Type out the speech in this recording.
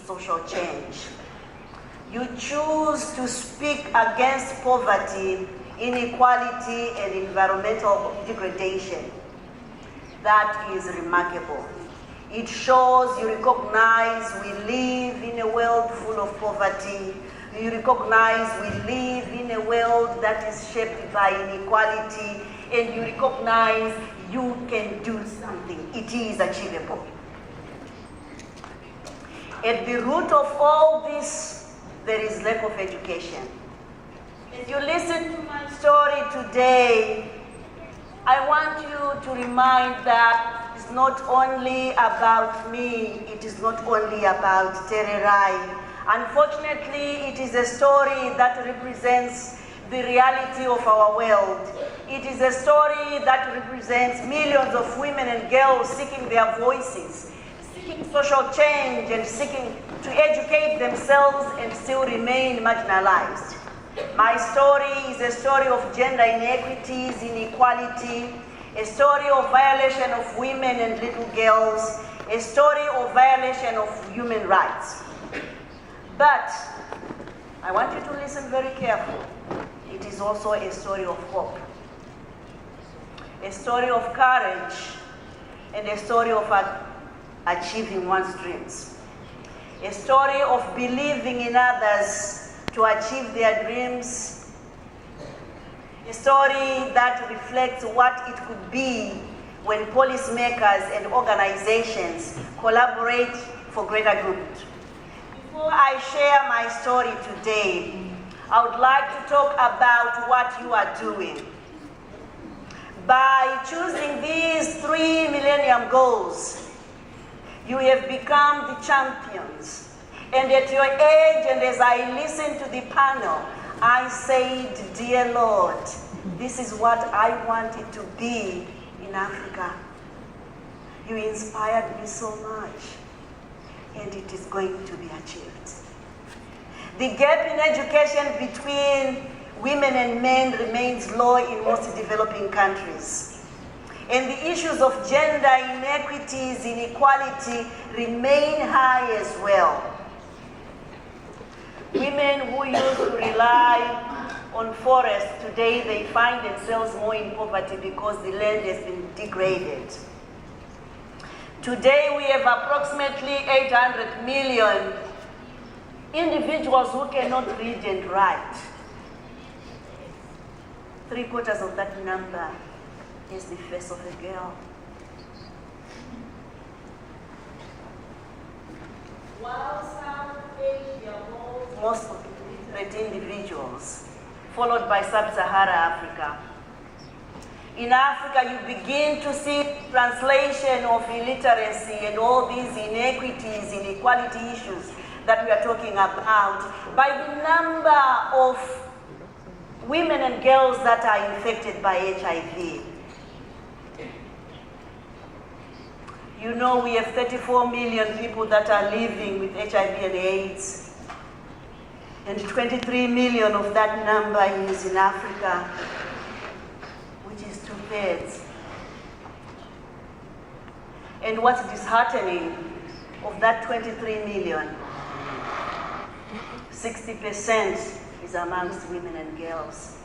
social change. You choose to speak against poverty, inequality, and environmental degradation. That is remarkable. It shows you recognize we live in a world full of poverty. You recognize we live in a world that is shaped by inequality, and you recognize you can do something. It is achievable. At the root of all this, there is lack of education. If you listen to my story today, I want you to remind that it's not only about me, it is not only about Tererai. Unfortunately, it is a story that represents the reality of our world. It is a story that represents millions of women and girls seeking their voices, seeking social change, and seeking to educate themselves and still remain marginalized. My story is a story of gender inequities, inequality, a story of violation of women and little girls, a story of violation of human rights. But I want you to listen very carefully. It is also a story of hope, a story of courage, and a story of achieving one's dreams, a story of believing in others to achieve their dreams, a story that reflects what it could be when policymakers and organizations collaborate for greater good. Before I share my story today, I would like to talk about what you are doing. By choosing these 3 millennium goals, you have become the champions. And at your age, and as I listened to the panel, I said, dear Lord, this is what I wanted to be in Africa. You inspired me so much, and it is going to be achieved. The gap in education between women and men remains low in most developing countries. And the issues of gender inequities, inequality remain high as well. Women who used to rely on forests, today they find themselves more in poverty because the land has been degraded. Today we have approximately 800 million individuals who cannot read and write. 3/4 of that number is the face of a girl. While South Asia holds most of the individuals, followed by Sub-Saharan Africa. In Africa, you begin to see translation of illiteracy and all these inequities, inequality issues that we are talking about by the number of women and girls that are infected by HIV. You know, we have 34 million people that are living with HIV and AIDS, and 23 million of that number is in Africa, which is 2/3. And what's disheartening, of that 23 million, 60% is amongst women and girls.